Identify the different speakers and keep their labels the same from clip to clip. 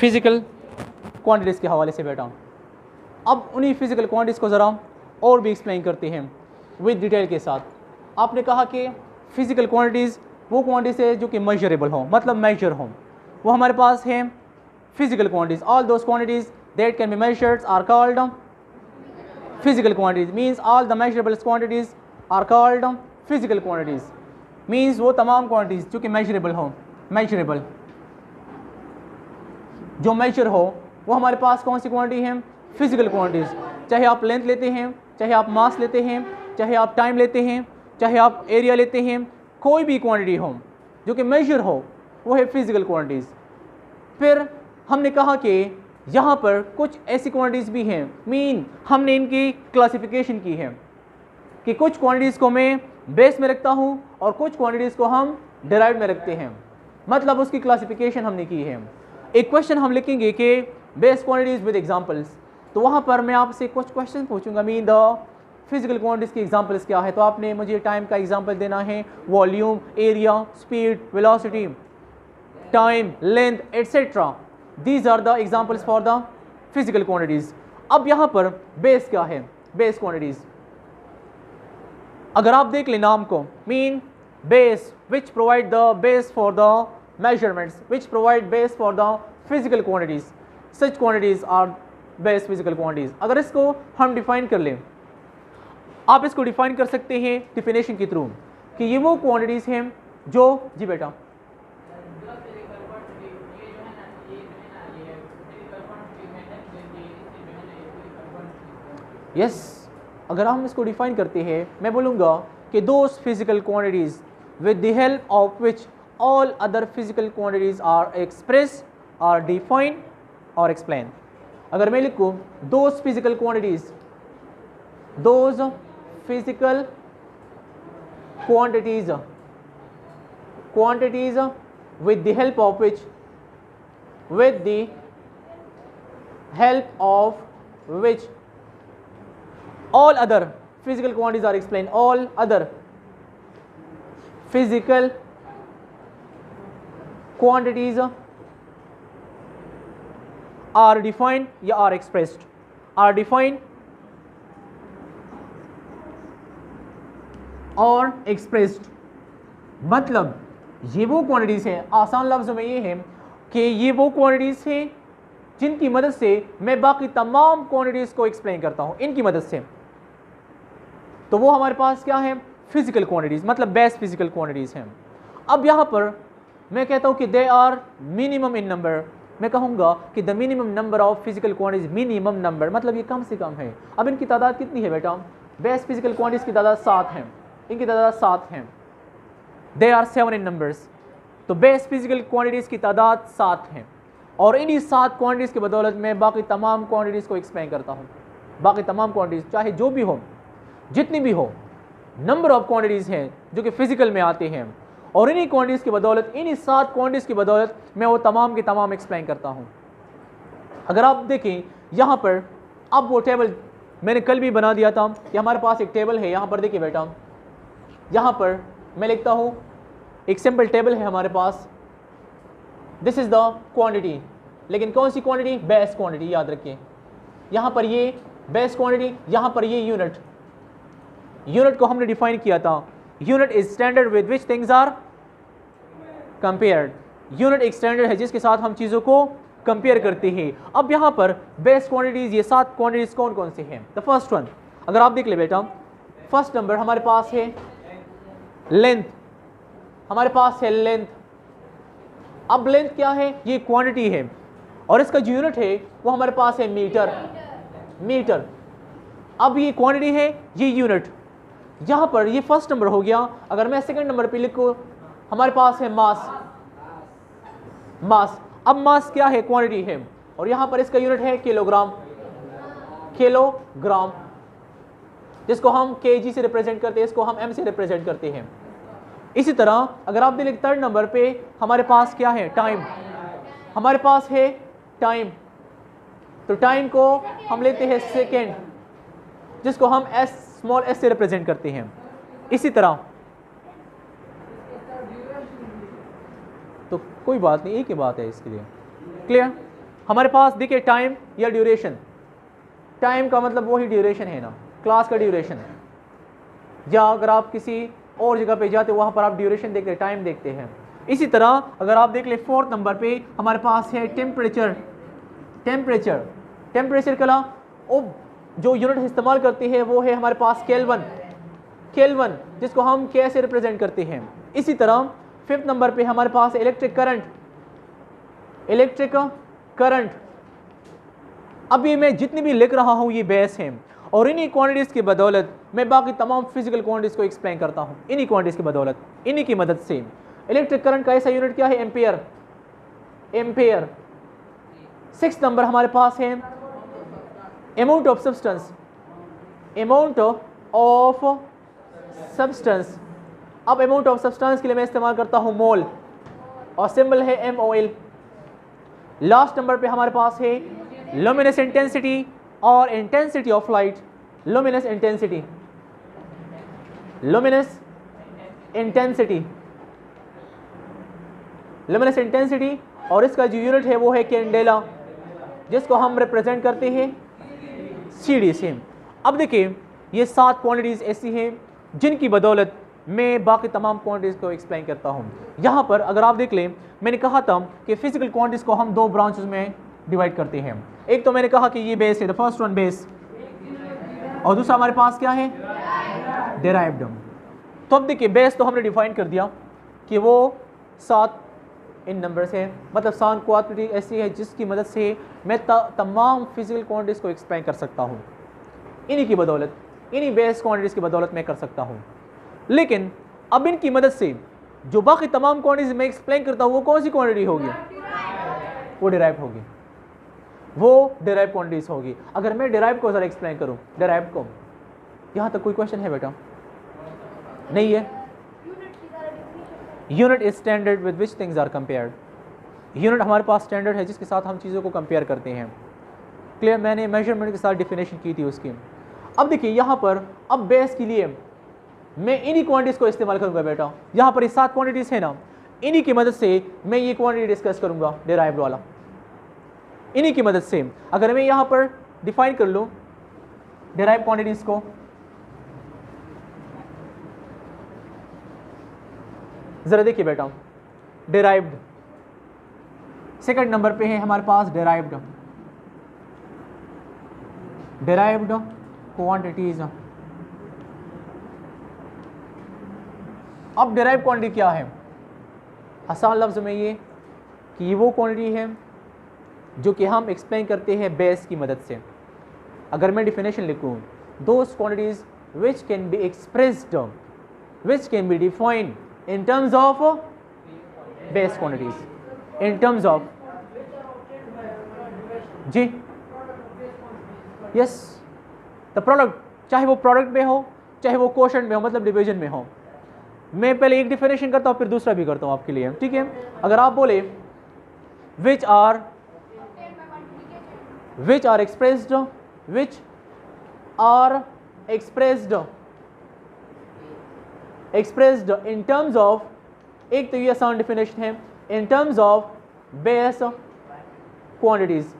Speaker 1: Physical quantities के हवाले से बेटा। अब उन्हीं फिज़िकल क्वांटिटीज़ को ज़रा और भी एक्सप्लेन करते हैं विद डिटेल के साथ। आपने कहा कि फिज़िकल क्वांटिटीज़ वो क्वांटिटीज़ है जो कि मेजरेबल हो, मतलब मेजर हो, वो हमारे पास है physical quantities. All those quantities that can be measured are called physical quantities. Means all the measurable quantities are called physical quantities. Means वो तमाम क्वांटिटीज़ जो कि मेजरेबल हो, मेजरेबल जो मेजर हो, वो हमारे पास कौन सी क्वांटिटी है? Physical quantities. चाहे आप लेंथ लेते हैं, चाहे आप मास लेते हैं, चाहे आप टाइम लेते हैं, चाहे आप एरिया लेते हैं, कोई भी क्वांटिटी हो जो कि मेजर हो, वो है फिज़िकल क्वांटिटीज़। फिर हमने कहा कि यहाँ पर कुछ ऐसी क्वांटिटीज़ भी हैं, मीन हमने इनकी क्लासिफिकेशन की है कि कुछ क्वांटिटीज़ को मैं बेस में रखता हूँ और कुछ क्वांटिटीज़ को हम डिराइव में रखते हैं, मतलब उसकी क्लासिफिकेशन हमने की है। एक क्वेश्चन हम लिखेंगे कि बेस क्वांटिटीज़ विद एग्जांपल्स, तो वहाँ पर मैं आपसे कुछ क्वेश्चन पूछूंगा, मीन द फिजिकल क्वांटिटीज़ की एग्जांपल्स क्या है। तो आपने मुझे टाइम का एग्जांपल देना है, volume, area, speed, velocity, time, length etcetera. These are the examples for the physical quantities. अब यहाँ पर बेस क्या है? बेस क्वांटिटीज़ अगर आप देख लें नाम को, mean base which provide the base for the measurements, which provide base for the physical quantities. Such quantities are base physical quantities. अगर इसको हम डिफाइन कर लें, आप इसको डिफाइन कर सकते हैं डिफिनेशन के थ्रू कि ये वो क्वांटिटीज़ हैं जो, जी बेटा, यस, अगर हम इसको डिफाइन करते हैं, मैं बोलूँगा कि those physical quantities with the help of which all other physical quantities are expressed or defined or explained. अगर मैं लिखूँ those physical quantities with the help of which all other physical quantities are explained, all other physical quantities are defined या are expressed, are defined और expressed। मतलब ये वो quantities हैं, आसान लफ्ज़ों में ये है कि ये वो क्वांटिटीज़ हैं जिनकी मदद से मैं बाकी तमाम क्वांटिटीज़ को एक्सप्लेन करता हूँ, इनकी मदद से। तो वो हमारे पास क्या है? फिजिकल क्वांटिटीज़, मतलब बेस फिजिकल क्वांटिटीज़ हैं। अब यहाँ पर मैं कहता हूँ कि they are minimum in number. मैं कहूँगा कि the minimum number of physical quantities, minimum number मतलब ये कम से कम है। अब इनकी तादाद कितनी है बेटा? बेस फिजिकल क्वांटिटीज की तादाद 7 है, इनकी तादाद 7 है। They are 7 in numbers. तो बेस फिजिकल क्वांटिटीज की तादाद 7 है और इन्हीं 7 क्वांटिटीज़ की बदौलत मैं बाकी तमाम क्वांटिटीज़ को एक्सप्लेन करता हूँ। बाकी तमाम क्वांटिटीज़ चाहे जो भी हो, जितनी भी हो, नंबर ऑफ क्वांटिटीज़ हैं जो कि फिजिकल में आते हैं और इन्हीं क्वांटिटीज़ की बदौलत, इन्हीं 7 क्वांटिटीज़ की बदौलत मैं वो तमाम की तमाम एक्सप्लेन करता हूँ। अगर आप देखें यहाँ पर, अब वो टेबल मैंने कल भी बना दिया था कि हमारे पास एक टेबल है। यहाँ पर देखिए बेटा, यहाँ पर मैं लिखता हूँ, एक सिंपल टेबल है हमारे पास, दिस इज़ द क्वांटिटी। लेकिन कौन सी क्वांटिटी? बेस क्वांटिटी, याद रखिए। यहाँ पर ये बेस क्वांटिटी, यहाँ पर ये यूनिट। यूनिट को हमने डिफाइन किया था, unit is standard with which things are compared. Unit एक स्टैंडर्ड है जिसके साथ हम चीज़ों को कंपेयर करते हैं। अब यहाँ पर बेस क्वांटिटीज़, ये 7 क्वांटिटीज़ कौन कौन से हैं? द फर्स्ट वन, अगर आप देख ले बेटा, फर्स्ट नंबर हमारे पास है लेंथ। हमारे पास है लेंथ। अब लेंथ क्या है? ये क्वांटिटी है और इसका जो यूनिट है वो हमारे पास है मीटर। मीटर। अब ये क्वांटिटी है, ये यूनिट। यहाँ पर ये फर्स्ट नंबर हो गया। अगर मैं सेकंड नंबर पे लिखूँ, हमारे पास है मास। मास, अब मास क्या है? क्वांटिटी है और यहाँ पर इसका यूनिट है किलोग्राम। किलोग्राम, जिसको हम केजी से रिप्रेजेंट करते हैं, इसको हम एम से रिप्रेजेंट करते हैं। इसी तरह अगर आप देखें थर्ड नंबर पे हमारे पास क्या है? टाइम। हमारे पास है टाइम, तो टाइम को हम लेते हैं सेकेंड, जिसको हम एस, स्मॉल एस से रिप्रेजेंट करते हैं। इसी तरह तो कोई बात नहीं, एक ही बात है इसके लिए, क्लियर? हमारे पास देखिए टाइम या ड्यूरेशन, टाइम का मतलब वही ड्यूरेशन है ना, क्लास का ड्यूरेशन है, या अगर आप किसी और जगह पे जाते वहाँ पर आप ड्यूरेशन देखते हैं, टाइम देखते हैं। इसी तरह अगर आप देख ले 4th नंबर पे हमारे पास है टेम्परेचर। टेम्परेचर टेम्परेचर का जो यूनिट इस्तेमाल करती है वो है हमारे पास केल्विन, केल्विन जिसको हम कैसे रिप्रेजेंट करते हैं। इसी तरह 5th नंबर पे हमारे पास इलेक्ट्रिक करंट, इलेक्ट्रिक करंट। अभी मैं जितनी भी लिख रहा हूँ ये बेस है, और इन्हीं क्वांटिटीज़ की बदौलत मैं बाकी तमाम फिजिकल क्वांटिटीज़ को एक्सप्लेन करता हूँ, इन्हीं क्वांटिटीज़ की बदौलत, इन्हीं की मदद से। इलेक्ट्रिक करंट का ऐसा यूनिट क्या है? Ampere, ampere. 6th नंबर हमारे पास है amount of substance, amount of substance. अब अमाउंट ऑफ सब्सटेंस के लिए मैं इस्तेमाल करता हूँ मोल, और सिंबल है MOL। लास्ट नंबर पे हमारे पास है लुमिनस इंटेंसिटी और intensity of light. Luminous intensity, luminous intensity, luminous intensity, और इसका जो यूनिट है वो है कैंडेला, जिसको हम रिप्रेजेंट करते हैं CD से। अब देखिए ये 7 क्वांटिटीज़ ऐसी हैं जिनकी बदौलत मैं बाकी तमाम क्वांटिटीज़ को एक्सप्लेन करता हूँ। यहाँ पर अगर आप देख लें, मैंने कहा था कि फिजिकल क्वांटिटीज़ को हम 2 ब्रांचेस में डिवाइड करते हैं। एक तो मैंने कहा कि ये बेस है, द फर्स्ट वन बेस, और दूसरा हमारे पास क्या है? डेराइव्ड। तो अब देखिए बेस तो हमने डिफाइन कर दिया कि वो 7 इन नंबर से, मतलब 7 क्वांटिटी ऐसी है जिसकी मदद से मैं तमाम फिजिकल क्वांटिटीज़ को एक्सप्लेन कर सकता हूँ। इन्हीं की बदौलत, इन्हीं बेस क्वांटिटीज़ की बदौलत मैं कर सकता हूँ। लेकिन अब इनकी मदद से जो बाकी तमाम क्वांटिटीज़ मैं एक्सप्लेन करता हूँ वो कौन सी क्वांटिटी होगी? वो डिराइव होगी, वो डिराइव क्वांटिटीज़ होगी। अगर मैं डिराइव को ज़रा एक्सप्लेन करूँ, डिराइव को, यहाँ तक कोई क्वेश्चन है बेटा? नहीं है। Unit is standard with which things are compared. Unit हमारे पास स्टैंडर्ड है जिसके साथ हम चीज़ों को कंपेयर करते हैं। क्लियर? मैंने मेजरमेंट के साथ डिफिनेशन की थी उसकी। अब देखिए यहाँ पर अब बेस के लिए मैं इन्हीं क्वांटिटीज़ को इस्तेमाल करूँगा बेटा। यहाँ पर ये 7 क्वांटिटीज़ है ना, इन्हीं की मदद से मैं ये क्वांटिटी डिस्कस करूँगा, डिराइव्ड वाला। इन्हीं की मदद से अगर मैं यहाँ पर डिफाइन कर लूँ डिराइव क्वांटिटीज़ को, ज़रा देखिए बेटा, डिराइव्ड 2nd नंबर पे है हमारे पास डिराइव्ड, डिराइव्ड क्वांटिटीज। अब डिराइव क्वांटिटी क्या है? आसान लफ्ज़ में ये कि ये वो क्वांटिटी है जो कि हम एक्सप्लेन करते हैं बेस की मदद से। अगर मैं डिफिनेशन लिखूँ, those quantities which can be expressed, which can be defined in terms of base quantities, in terms of जी यस द प्रोडक्ट, चाहे वो प्रोडक्ट में हो चाहे वो क्वोशंट में हो, मतलब डिवीजन में हो। मैं पहले एक डिफिनेशन करता हूँ फिर दूसरा भी करता हूँ आपके लिए, ठीक है? अगर आप बोले which are expressed, which are expressed in terms of, एक तो ये आसान डिफिनेशन है, in terms of base quantities,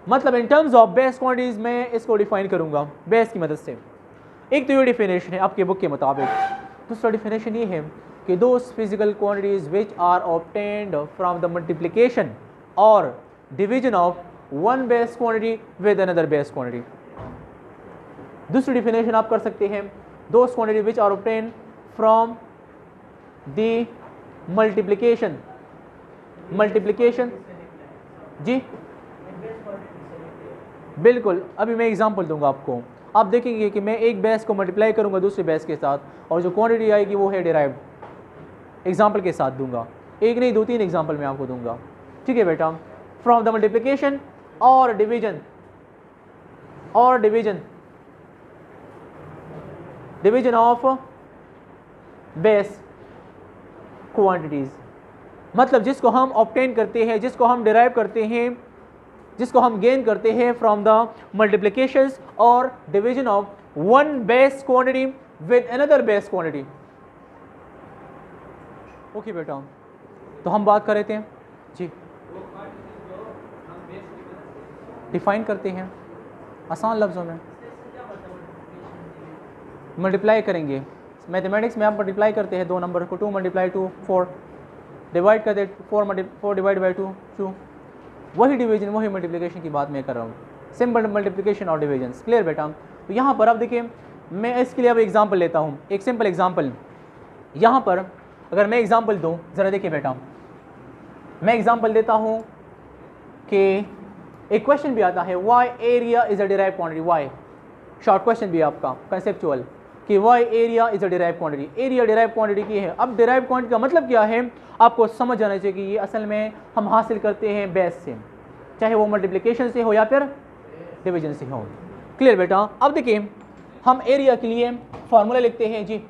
Speaker 1: मतलब in terms of base quantities मैं इसको डिफाइन करूंगा बेस की मदद से। एक तो ये डिफिनेशन है आपके बुक के मुताबिक। दूसरा डिफिनेशन ये है कि those physical quantities which are obtained from the multiplication और division of one base quantity with another base quantity. दूसरी डिफिनेशन आप कर सकते हैं, those quantity which are obtained from the multiplication जी बिल्कुल। अभी मैं एग्जांपल दूंगा आपको, आप देखेंगे कि मैं एक बेस को मल्टीप्लाई करूंगा दूसरे बेस के साथ और जो क्वांटिटी आएगी वो है डिराइव्ड। एग्जांपल के साथ दूंगा, एक नहीं 2-3 एग्जांपल मैं आपको दूंगा, ठीक है बेटा? फ्रॉम द मल्टीप्लिकेशन और डिवीजन, और डिवीजन ऑफ बेस क्वांटिटीज, मतलब जिसको हम ऑब्टेन करते हैं, जिसको हम डिराइव करते हैं, जिसको हम गेन करते हैं फ्रॉम द मल्टीप्लिकेशंस और division of one base quantity with another base quantity. Okay बेटा, तो हम बात कर रहे थे जी डिफाइन करते हैं आसान लफ्ज़ों में, मल्टीप्लाई करेंगे। मैथमेटिक्स में आप मल्टीप्लाई करते हैं दो नंबर को, 2 × 2 4, डिवाइड करते 4 डिवाइड बाई 2, वही डिवीजन वही मल्टीप्लिकेशन की बात मैं कर रहा हूँ, सिंपल मल्टीप्लिकेशन और डिवीजन। क्लियर बेटा? तो यहाँ पर अब देखिए मैं इसके लिए अब एग्जांपल लेता हूँ, एक सिंपल एग्जांपल। यहाँ पर अगर मैं एग्जांपल दूँ, ज़रा देखिए बेटा, मैं एग्जांपल देता हूँ कि एक क्वेश्चन भी आता है, why area is a derive quantity. Why short question भी है आपका कंसेप्चुअल कि why area is a derive quantity. Area derive quantity की है। अब डिराइव क्वांटिटी का मतलब क्या है आपको समझ आना चाहिए कि ये असल में हम हासिल करते हैं बेस से, चाहे वो मल्टीप्लिकेशन से हो या फिर डिवीजन से हो। क्लियर बेटा? अब देखिए हम एरिया के लिए फार्मूला लिखते हैं जी।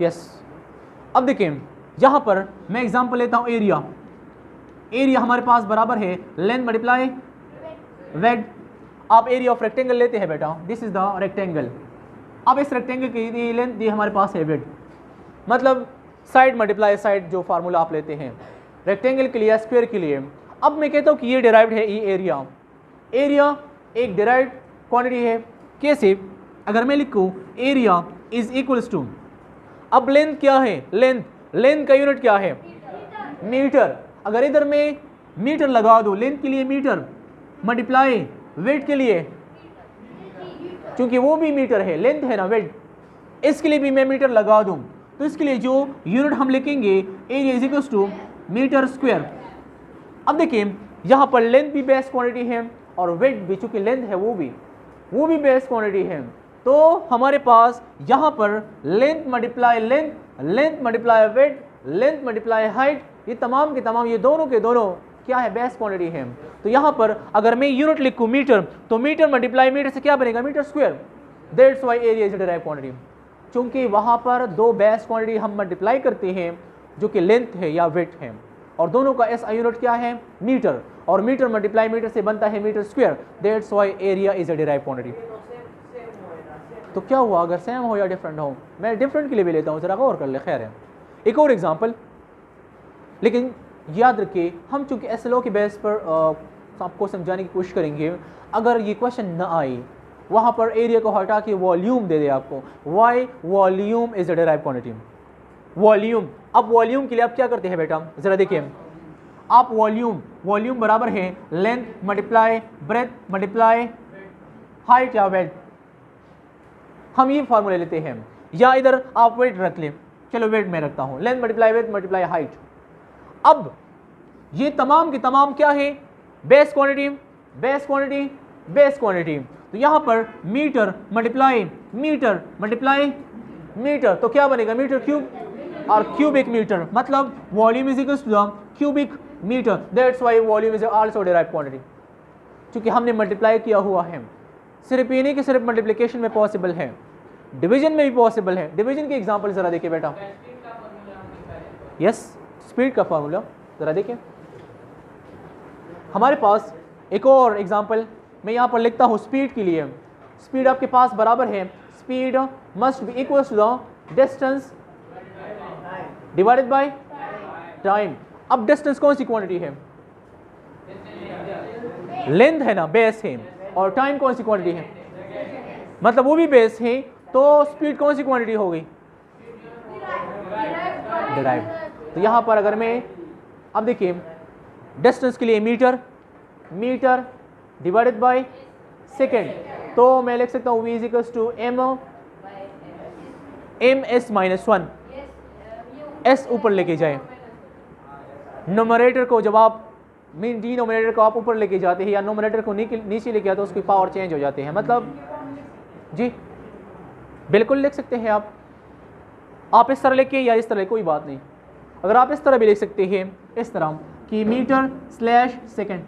Speaker 1: यस अब देखिए यहाँ पर मैं एग्जांपल लेता हूँ एरिया। एरिया हमारे पास बराबर है लेंथ मल्टीप्लाई वेड। आप एरिया ऑफ रेक्टेंगल लेते हैं बेटा, दिस इज द रेक्टेंगल। अब इस रेक्टेंगल की लेंथ ये हमारे पास है वेड, मतलब साइड मल्टीप्लाई साइड जो फार्मूला आप लेते हैं रेक्टेंगल के लिए, स्क्वायर के लिए। अब मैं कहता हूँ कि ये डिराइव्ड है, ये एरिया। एरिया एक डिराइव्ड क्वांटिटी है। कैसे? अगर मैं लिखूँ एरिया इज इक्वल्स टू, अब लेंथ क्या है? लेंथ का यूनिट क्या है? मीटर। अगर इधर मैं मीटर लगा दूँ लेंथ के लिए मीटर, मल्टीप्लाई वेट के लिए, क्योंकि वो भी मीटर है, लेंथ है ना वेट, इसके लिए भी मैं मीटर लगा दूँ, तो इसके लिए जो यूनिट हम लिखेंगे area is equals to metre square. अब देखिए यहाँ पर लेंथ भी बेस क्वांटिटी है और वेट भी, चूंकि लेंथ है वो भी बेस क्वांटिटी है। तो हमारे पास यहाँ पर length multiply length, length multiply weight, length multiply height, ये तमाम के तमाम ये दोनों के दोनों क्या है? बेस क्वांटिटी है। तो यहाँ पर अगर मैं यूनिट लिखूँ मीटर, तो मीटर मल्टीप्लाई मीटर से क्या बनेगा? Metre square. That's why area is derive quantity, क्योंकि वहाँ पर दो बेस क्वांटिटी हम मल्टीप्लाई करते हैं जो कि लेंथ है या वेट है, और दोनों का एस यूनिट क्या है? मीटर, और मीटर मल्टीप्लाई मीटर से बनता है metre square. That's why area is a derive quantity. तो क्या हुआ अगर सेम हो या डिफरेंट हो? मैं डिफरेंट के लिए भी लेता हूँ, जरा गौर कर ले। खैर है, एक और एग्जांपल, लेकिन याद रखिए हम चूंकि एसएलओ के बेस पर आपको समझाने की कोशिश करेंगे। अगर ये क्वेश्चन ना आए, वहाँ पर एरिया को हटा के वॉल्यूम दे दे आपको, why volume is a derive quantity. Volume, अब वॉल्यूम के लिए आप क्या करते हैं बेटा? ज़रा देखिए, आप वॉल्यूम बराबर है length multiply breath multiply height या वेट। हम ये फार्मूला लेते हैं, या इधर आप वेट रख लें, चलो वेट में रखता हूँ, length multiply weight multiply height. अब ये तमाम के तमाम क्या है? Base quantity, base quantity, base quantity. तो यहाँ पर मीटर मल्टीप्लाई मीटर, तो क्या बनेगा? मीटर क्यूब और क्यूबिक मीटर, मतलब volume is equals to the cubic metre. That's why volume is also derive quantity, क्योंकि हमने मल्टीप्लाई किया हुआ है। सिर्फ ये नहीं कि सिर्फ मल्टीप्लिकेशन में पॉसिबल है, डिवीजन में भी पॉसिबल है। डिवीजन के एग्जांपल जरा देखिए बेटा। यस, स्पीड का फार्मूला जरा देखिए। हमारे पास एक और एग्जांपल मैं यहाँ पर लिखता हूँ स्पीड के लिए। स्पीड आपके पास बराबर है, speed must be equals to the distance divided by time. अब डिस्टेंस कौन सी क्वांटिटी है? लेंथ है ना, बेस है, और टाइम कौन सी क्वांटिटी है? मतलब वो भी बेस है, तो स्पीड कौन सी क्वांटिटी हो गई? डिराइव। तो यहाँ पर अगर मैं अब देखिए डिस्टेंस के लिए मीटर डिवाइडेड बाय सेकेंड, तो मैं लिख सकता हूँ v is equals to m s minus 1। S ऊपर लेके जाए, नोमरेटर को जब आप डिनोमिनेटर को आप ऊपर लेके जाते हैं या नोमिनेटर को नीचे लेके आते हैं, उसकी पावर चेंज हो जाती है। मतलब जी बिल्कुल लिख सकते हैं आप इस तरह लिखिए या इस तरह, कोई बात नहीं। अगर आप इस तरह भी लिख सकते हैं, इस तरह कि मीटर स्लैश सेकेंड,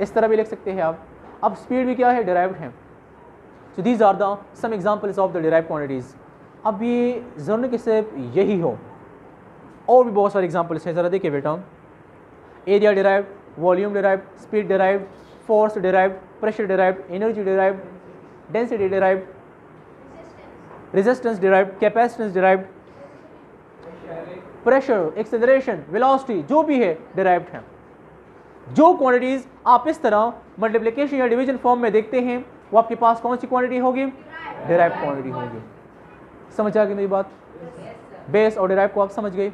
Speaker 1: इस तरह भी लिख सकते हैं आप। अब स्पीड भी क्या है? डिराइव्ड है। So these are the some examples of the derived quantities. अब ये ज़रूरी कि सिर्फ यही हो, और भी बहुत सारे एग्जांपल्स हैं। ज़रा देखिए बेटा, area derived, volume derived, speed derived, force derived, pressure derived, energy derived, density derived, resistance derived, capacitance derived, pressure, acceleration, velocity जो भी है डिराइव्ड है। जो क्वांटिटीज आप इस तरह मल्टीप्लिकेशन या डिवीजन फॉर्म में देखते हैं वो आपके पास कौन सी क्वांटिटी होगी? डिराइव्ड क्वांटिटी होगी। समझ आ गई मेरी बात? बेस और डिराइव को आप समझ गए।